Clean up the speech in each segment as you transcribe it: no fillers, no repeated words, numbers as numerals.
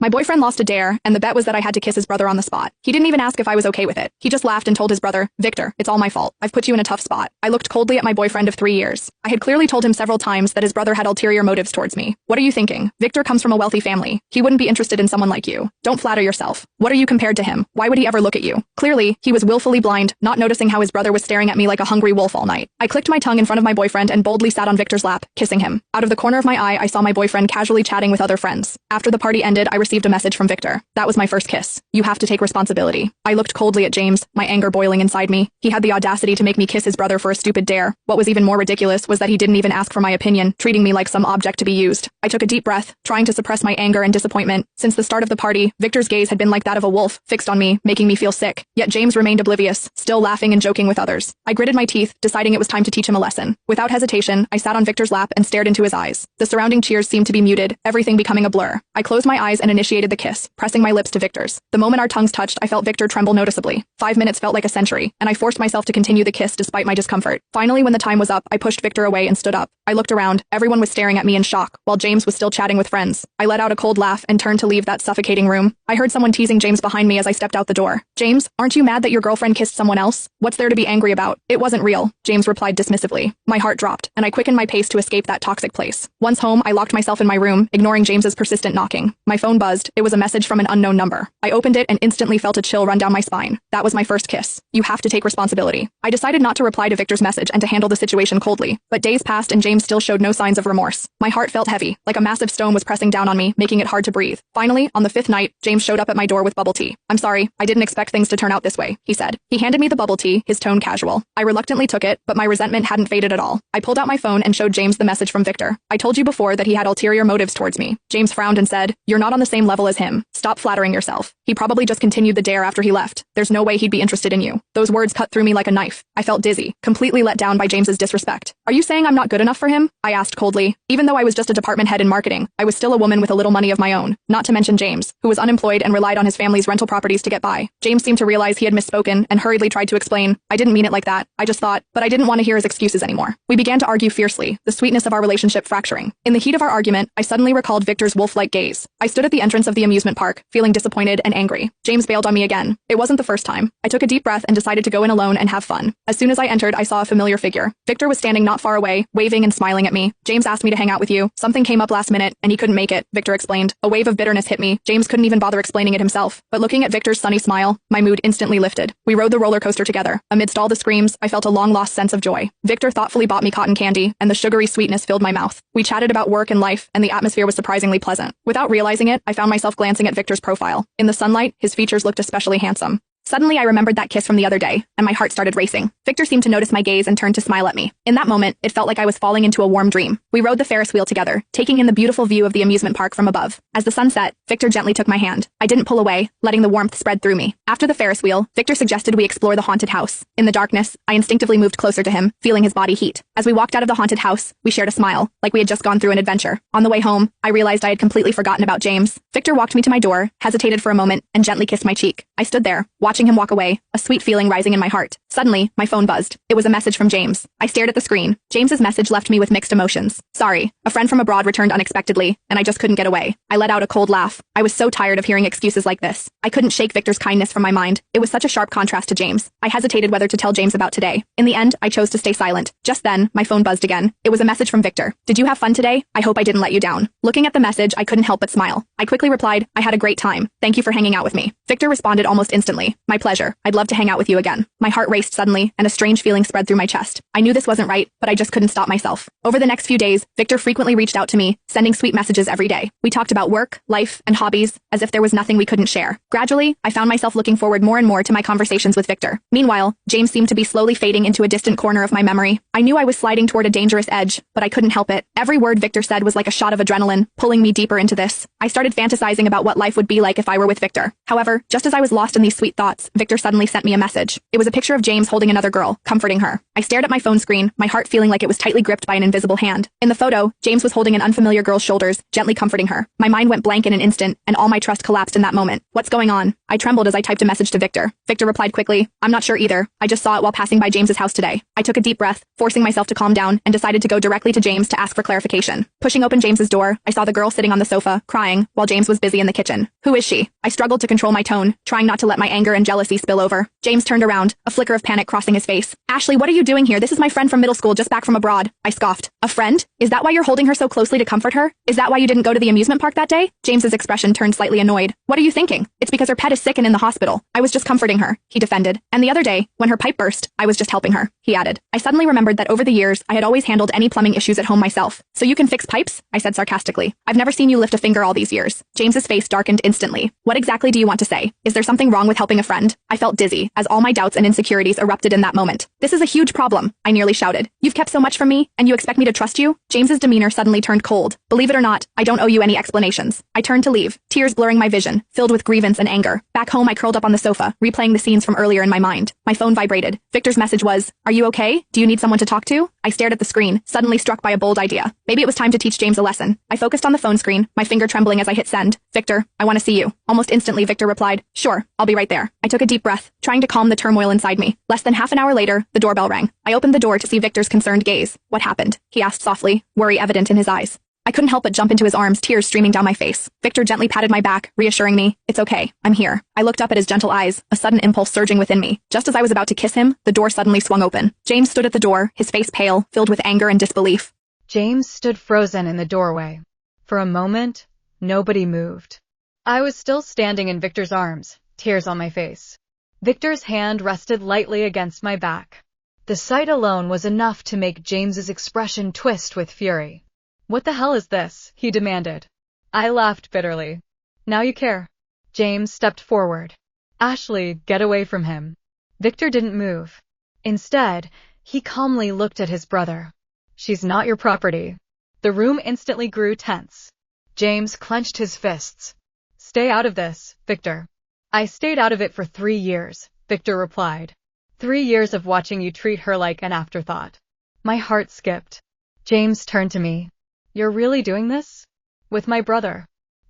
My boyfriend lost a dare, and the bet was that I had to kiss his brother on the spot. He didn't even ask if I was okay with it. He just laughed and told his brother, "Victor, it's all my fault. I've put you in a tough spot." I looked coldly at my boyfriend of 3 years. I had clearly told him several times that his brother had ulterior motives towards me. "What are you thinking? Victor comes from a wealthy family. He wouldn't be interested in someone like you. Don't flatter yourself. What are you compared to him? Why would he ever look at you?" Clearly, he was willfully blind, not noticing how his brother was staring at me like a hungry wolf all night. I clicked my tongue in front of my boyfriend and boldly sat on Victor's lap, kissing him. Out of the corner of my eye, I saw my boyfriend casually chatting with other friends. After the party ended, I received a message from Victor. "That was my first kiss. You have to take responsibility." I looked coldly at James, my anger boiling inside me. He had the audacity to make me kiss his brother for a stupid dare. What was even more ridiculous was that he didn't even ask for my opinion, treating me like some object to be used. I took a deep breath, trying to suppress my anger and disappointment. Since the start of the party, Victor's gaze had been like that of a wolf, fixed on me, making me feel sick. Yet James remained oblivious, still laughing and joking with others. I gritted my teeth, deciding it was time to teach him a lesson. Without hesitation, I sat on Victor's lap and stared into his eyes. The surrounding cheers seemed to be muted, everything becoming a blur. I closed my eyes and initiated the kiss, pressing my lips to Victor's. The moment our tongues touched, I felt Victor tremble noticeably. 5 minutes felt like a century, and I forced myself to continue the kiss despite my discomfort. Finally, when the time was up, I pushed Victor away and stood up. I looked around. Everyone was staring at me in shock, while James was still chatting with friends. I let out a cold laugh and turned to leave that suffocating room. I heard someone teasing James behind me as I stepped out the door. "James, aren't you mad that your girlfriend kissed someone else? What's there to be angry about? It wasn't real," James replied dismissively. My heart dropped, and I quickened my pace to escape that toxic place. Once home, I locked myself in my room, ignoring James's persistent knocking. My phone buzzed. It was a message from an unknown number. I opened it and instantly felt a chill run down my spine. That was my first kiss. "You have to take responsibility." I decided not to reply to Victor's message and to handle the situation coldly, but days passed and James still showed no signs of remorse. My heart felt heavy, like a massive stone was pressing down on me, making it hard to breathe. Finally, on the 5th night, James showed up at my door with bubble tea. "I'm sorry, I didn't expect things to turn out this way," he said. He handed me the bubble tea, his tone casual. I reluctantly took it, but my resentment hadn't faded at all. I pulled out my phone and showed James the message from Victor. "I told you before that he had ulterior motives towards me." James frowned and said, "You're not on the same level as him. Stop flattering yourself. He probably just continued the dare after he left. There's no way he'd be interested in you." Those words cut through me like a knife. I felt dizzy, completely let down by James's disrespect. "Are you saying I'm not good enough for him?" I asked coldly. Even though I was just a department head in marketing, I was still a woman with a little money of my own, not to mention James, who was unemployed and relied on his family's rental properties to get by. James seemed to realize he had misspoken and hurriedly tried to explain. "I didn't mean it like that. I just thought," but I didn't want to hear his excuses anymore. We began to argue fiercely, the sweetness of our relationship fracturing. In the heat of our argument, I suddenly recalled Victor's wolf-like gaze. I stood at the entrance of the amusement park, feeling disappointed and angry. James bailed on me again. It wasn't the first time. I took a deep breath and decided to go in alone and have fun. As soon as I entered, I saw a familiar figure. Victor was standing not far away, waving and smiling at me. "James asked me to hang out with you. Something came up last minute, and he couldn't make it," Victor explained. A wave of bitterness hit me. James couldn't even bother explaining it himself. But looking at Victor's sunny smile, my mood instantly lifted. We rode the roller coaster together. Amidst all the screams, I felt a long-lost sense of joy. Victor thoughtfully bought me cotton candy, and the sugary sweetness filled my mouth. We chatted about work and life, and the atmosphere was surprisingly pleasant. Without realizing it, I found myself glancing at Victor's profile. In the sunlight, his features looked especially handsome. Suddenly, I remembered that kiss from the other day, and my heart started racing. Victor seemed to notice my gaze and turned to smile at me. In that moment, it felt like I was falling into a warm dream. We rode the Ferris wheel together, taking in the beautiful view of the amusement park from above. As the sun set, Victor gently took my hand. I didn't pull away, letting the warmth spread through me. After the Ferris wheel, Victor suggested we explore the haunted house. In the darkness, I instinctively moved closer to him, feeling his body heat. As we walked out of the haunted house, we shared a smile, like we had just gone through an adventure. On the way home, I realized I had completely forgotten about James. Victor walked me to my door, hesitated for a moment, and gently kissed my cheek. I stood there, watching him walk away, a sweet feeling rising in my heart. Suddenly, my phone buzzed. It was a message from James. I stared at the screen. James's message left me with mixed emotions. "Sorry, a friend from abroad returned unexpectedly, and I just couldn't get away." I let out a cold laugh. I was so tired of hearing excuses like this. I couldn't shake Victor's kindness from my mind. It was such a sharp contrast to James. I hesitated whether to tell James about today. In the end, I chose to stay silent. Just then, my phone buzzed again. It was a message from Victor. "Did you have fun today? I hope I didn't let you down." Looking at the message, I couldn't help but smile. I quickly replied, "I had a great time. Thank you for hanging out with me." Victor responded almost instantly. "My pleasure. I'd love to hang out with you again." My heart raced suddenly, and a strange feeling spread through my chest. I knew this wasn't right, but I just couldn't stop myself. Over the next few days, Victor frequently reached out to me, sending sweet messages every day. We talked about work, life, and hobbies, as if there was nothing we couldn't share. Gradually, I found myself looking forward more and more to my conversations with Victor. Meanwhile, James seemed to be slowly fading into a distant corner of my memory. I knew I was sliding toward a dangerous edge, but I couldn't help it. Every word Victor said was like a shot of adrenaline, pulling me deeper into this. I started fantasizing about what life would be like if I were with Victor. However, just as I was lost in these sweet thoughts, thoughts, Victor suddenly sent me a message. It was a picture of James holding another girl, comforting her. I stared at my phone screen, my heart feeling like it was tightly gripped by an invisible hand. In the photo, James was holding an unfamiliar girl's shoulders, gently comforting her. My mind went blank in an instant, and all my trust collapsed in that moment. What's going on? I trembled as I typed a message to Victor. Victor replied quickly, I'm not sure either. I just saw it while passing by James's house today. I took a deep breath, forcing myself to calm down, and decided to go directly to James to ask for clarification. Pushing open James's door, I saw the girl sitting on the sofa, crying, while James was busy in the kitchen. Who is she? I struggled to control my tone, trying not to let my anger and jealousy spill over. James turned around, a flicker of panic crossing his face. Ashley, what are you doing here? This is my friend from middle school just back from abroad. I scoffed. A friend? Is that why you're holding her so closely to comfort her? Is that why you didn't go to the amusement park that day? James's expression turned slightly annoyed. What are you thinking? It's because her pet is sick and in the hospital. I was just comforting her, he defended. And the other day, when her pipe burst, I was just helping her, he added. I suddenly remembered that over the years, I had always handled any plumbing issues at home myself. So you can fix pipes? I said sarcastically. I've never seen you lift a finger all these years. James's face darkened instantly. What exactly do you want to say? Is there something wrong with helping a friend? I felt dizzy, as all my doubts and insecurities erupted in that moment. This is a huge problem, I nearly shouted. You've kept so much from me, and you expect me to trust you? James's demeanor suddenly turned cold. Believe it or not, I don't owe you any explanations. I turned to leave, tears blurring my vision, filled with grievance and anger. Back home, I curled up on the sofa, replaying the scenes from earlier in my mind. My phone vibrated. Victor's message was, "Are you okay? Do you need someone to talk to?" I stared at the screen, suddenly struck by a bold idea. Maybe it was time to teach James a lesson. I focused on the phone screen, my finger trembling as I hit send. "Victor, I want to see you." Almost instantly, Victor replied, "Sure, I'll be right there." I took a deep breath, trying to calm the turmoil inside me. Less than half an hour later, the doorbell rang. I opened the door to see Victor's concerned gaze. "What happened?" he asked softly, worry evident in his eyes. I couldn't help but jump into his arms, tears streaming down my face. Victor gently patted my back, reassuring me, "It's okay, I'm here." I looked up at his gentle eyes, a sudden impulse surging within me. Just as I was about to kiss him, the door suddenly swung open. James stood at the door, his face pale, filled with anger and disbelief. James stood frozen in the doorway. For a moment, nobody moved. I was still standing in Victor's arms, tears on my face. Victor's hand rested lightly against my back. The sight alone was enough to make James's expression twist with fury. "What the hell is this?" he demanded. I laughed bitterly. "Now you care." James stepped forward. "Ashley, get away from him." Victor didn't move. Instead, he calmly looked at his brother. "She's not your property." The room instantly grew tense. James clenched his fists. "Stay out of this, Victor." "I stayed out of it for 3 years, Victor replied. 3 years of watching you treat her like an afterthought." My heart skipped. James turned to me. "You're really doing this?" "With my brother."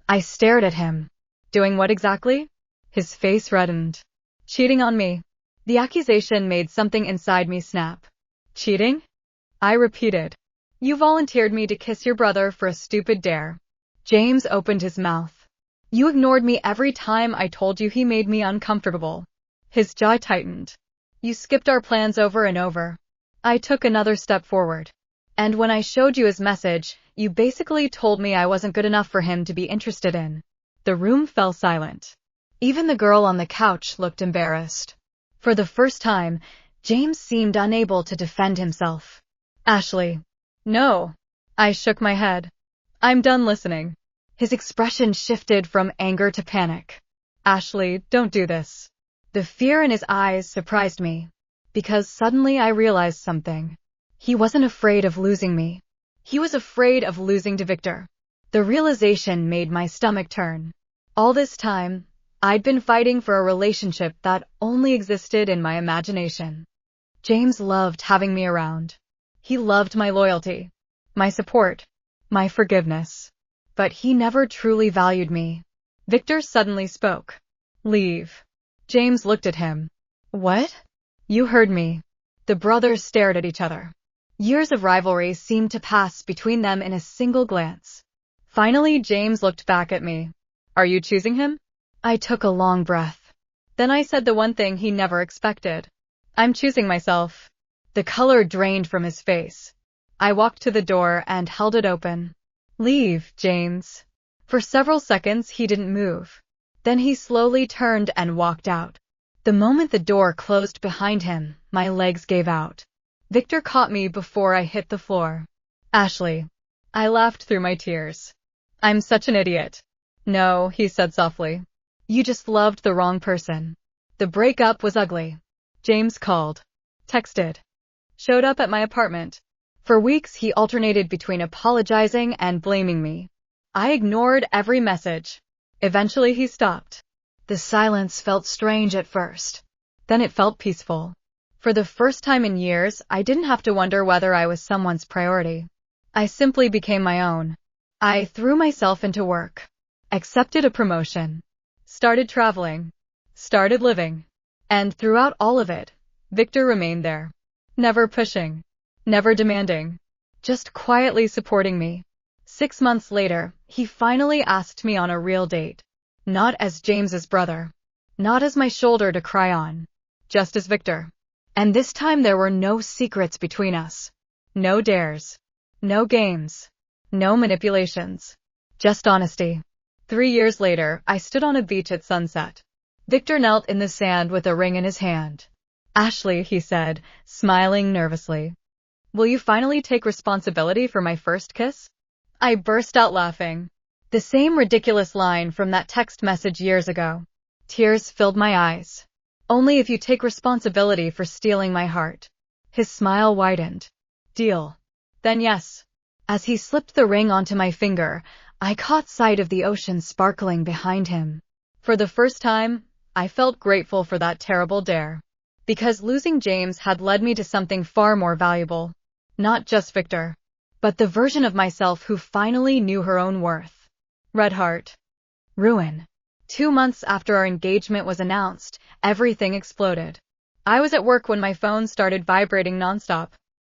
I stared at him. "Doing what exactly?" His face reddened. "Cheating on me." The accusation made something inside me snap. "Cheating?" I repeated. "You volunteered me to kiss your brother for a stupid dare." James opened his mouth. "You ignored me every time I told you he made me uncomfortable." His jaw tightened. "You skipped our plans over and over." I took another step forward. "And when I showed you his message, you basically told me I wasn't good enough for him to be interested in." The room fell silent. Even the girl on the couch looked embarrassed. For the first time, James seemed unable to defend himself. "Ashley." "No." I shook my head. "I'm done listening." His expression shifted from anger to panic. "Ashley, don't do this." The fear in his eyes surprised me, because suddenly I realized something. He wasn't afraid of losing me. He was afraid of losing to Victor. The realization made my stomach turn. All this time, I'd been fighting for a relationship that only existed in my imagination. James loved having me around. He loved my loyalty, my support, my forgiveness. But he never truly valued me. Victor suddenly spoke. "Leave." James looked at him. "What?" "You heard me." The brothers stared at each other. Years of rivalry seemed to pass between them in a single glance. Finally, James looked back at me. "Are you choosing him?" I took a long breath. Then I said the one thing he never expected. "I'm choosing myself." The color drained from his face. I walked to the door and held it open. "Leave, James." For several seconds, he didn't move. Then he slowly turned and walked out. The moment the door closed behind him, my legs gave out. Victor caught me before I hit the floor. "Ashley." I laughed through my tears. "I'm such an idiot." "No," he said softly. "You just loved the wrong person." The breakup was ugly. James called, texted, showed up at my apartment. For weeks, he alternated between apologizing and blaming me. I ignored every message. Eventually, he stopped. The silence felt strange at first. Then it felt peaceful. For the first time in years, I didn't have to wonder whether I was someone's priority. I simply became my own. I threw myself into work, accepted a promotion, started traveling, started living. And throughout all of it, Victor remained there. Never pushing, never demanding, just quietly supporting me. 6 months later, he finally asked me on a real date. Not as James's brother. Not as my shoulder to cry on. Just as Victor. And this time there were no secrets between us. No dares. No games. No manipulations. Just honesty. 3 years later, I stood on a beach at sunset. Victor knelt in the sand with a ring in his hand. "Ashley," he said, smiling nervously. "Will you finally take responsibility for my first kiss?" I burst out laughing. The same ridiculous line from that text message years ago. Tears filled my eyes. "Only if you take responsibility for stealing my heart." His smile widened. "Deal." "Then yes." As he slipped the ring onto my finger, I caught sight of the ocean sparkling behind him. For the first time, I felt grateful for that terrible dare. Because losing James had led me to something far more valuable. Not just Victor, but the version of myself who finally knew her own worth. Red heart. Ruin. 2 months after our engagement was announced, everything exploded. I was at work when my phone started vibrating nonstop.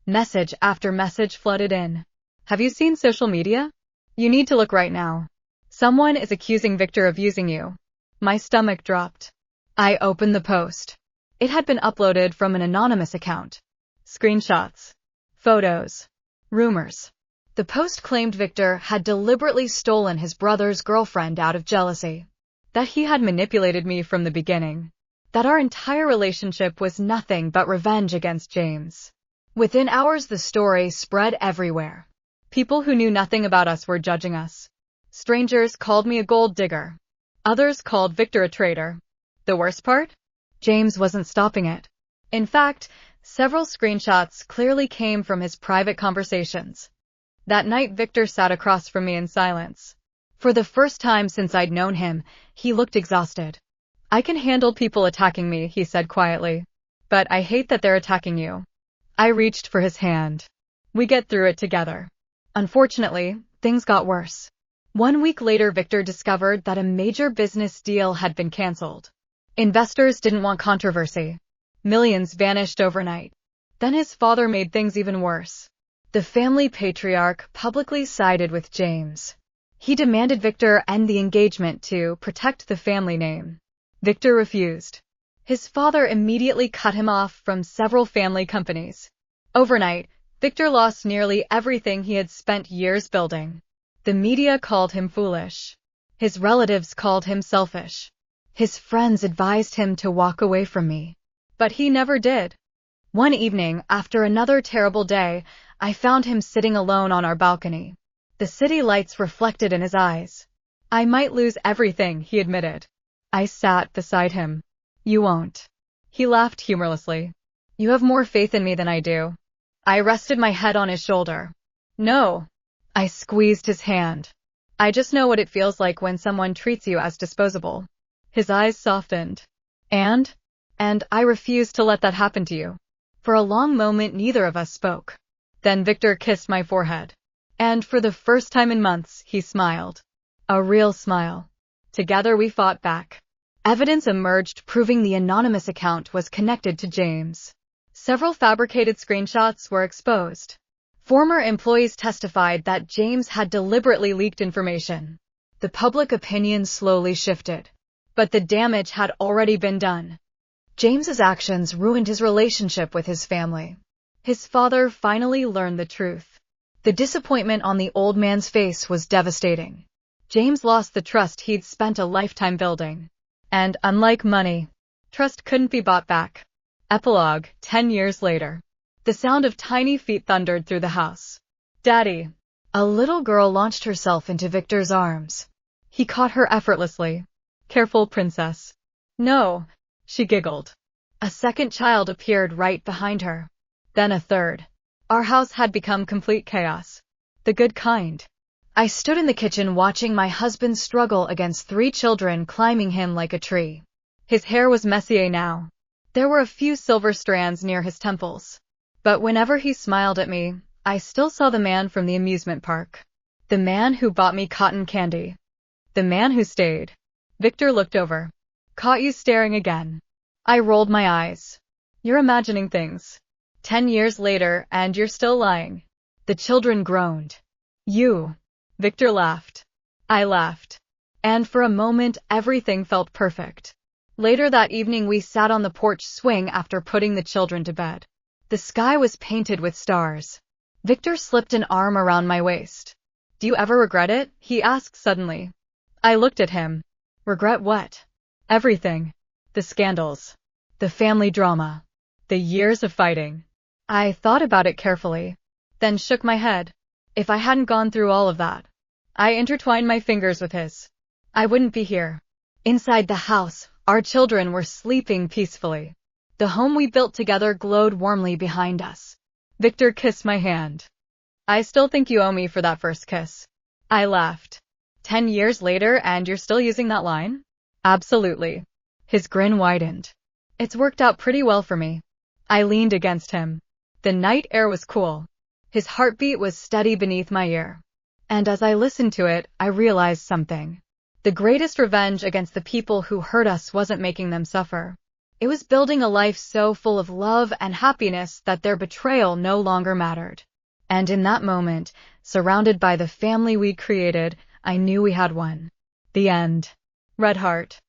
Message after message flooded in. "Have you seen social media? You need to look right now. Someone is accusing Victor of using you." My stomach dropped. I opened the post. It had been uploaded from an anonymous account. Screenshots. Photos. Rumors. The post claimed Victor had deliberately stolen his brother's girlfriend out of jealousy. That he had manipulated me from the beginning. That our entire relationship was nothing but revenge against James. Within hours the story spread everywhere. People who knew nothing about us were judging us. Strangers called me a gold digger. Others called Victor a traitor. The worst part? James wasn't stopping it. In fact, several screenshots clearly came from his private conversations. That night Victor sat across from me in silence. For the first time since I'd known him, he looked exhausted. "I can handle people attacking me," he said quietly. "But I hate that they're attacking you." I reached for his hand. "We get through it together." Unfortunately, things got worse. 1 week later, Victor discovered that a major business deal had been canceled. Investors didn't want controversy. Millions vanished overnight. Then his father made things even worse. The family patriarch publicly sided with James. He demanded Victor end the engagement to protect the family name. Victor refused. His father immediately cut him off from several family companies. Overnight, Victor lost nearly everything he had spent years building. The media called him foolish. His relatives called him selfish. His friends advised him to walk away from me. But he never did. One evening, after another terrible day, I found him sitting alone on our balcony. The city lights reflected in his eyes. "I might lose everything," he admitted. I sat beside him. "You won't." He laughed humorlessly. "You have more faith in me than I do." I rested my head on his shoulder. "No." I squeezed his hand. "I just know what it feels like when someone treats you as disposable." His eyes softened. And I refuse to let that happen to you." For a long moment neither of us spoke. Then Victor kissed my forehead. And for the first time in months, he smiled. A real smile. Together we fought back. Evidence emerged proving the anonymous account was connected to James. Several fabricated screenshots were exposed. Former employees testified that James had deliberately leaked information. The public opinion slowly shifted. But the damage had already been done. James's actions ruined his relationship with his family. His father finally learned the truth. The disappointment on the old man's face was devastating. James lost the trust he'd spent a lifetime building. And unlike money, trust couldn't be bought back. Epilogue, 10 years later. The sound of tiny feet thundered through the house. "Daddy." A little girl launched herself into Victor's arms. He caught her effortlessly. "Careful, princess." "No," she giggled. A second child appeared right behind her. Then a third. Our house had become complete chaos. The good kind. I stood in the kitchen watching my husband struggle against 3 children climbing him like a tree. His hair was messier now. There were a few silver strands near his temples. But whenever he smiled at me, I still saw the man from the amusement park. The man who bought me cotton candy. The man who stayed. Victor looked over. Caught you staring again. I rolled my eyes. You're imagining things. 10 years later, and you're still lying. The children groaned. You. Victor laughed. I laughed. And for a moment, everything felt perfect. Later that evening, we sat on the porch swing after putting the children to bed. The sky was painted with stars. Victor slipped an arm around my waist. Do you ever regret it? He asked suddenly. I looked at him. Regret what? Everything. The scandals. The family drama. The years of fighting. I thought about it carefully, then shook my head. If I hadn't gone through all of that, I intertwined my fingers with his, I wouldn't be here. Inside the house, our children were sleeping peacefully. The home we built together glowed warmly behind us. Victor kissed my hand. I still think you owe me for that first kiss. I laughed. 10 years later, and you're still using that line? Absolutely. His grin widened. It's worked out pretty well for me. I leaned against him. The night air was cool. His heartbeat was steady beneath my ear. And as I listened to it, I realized something. The greatest revenge against the people who hurt us wasn't making them suffer. It was building a life so full of love and happiness that their betrayal no longer mattered. And in that moment, surrounded by the family we'd created, I knew we had won. The end. Red Heart.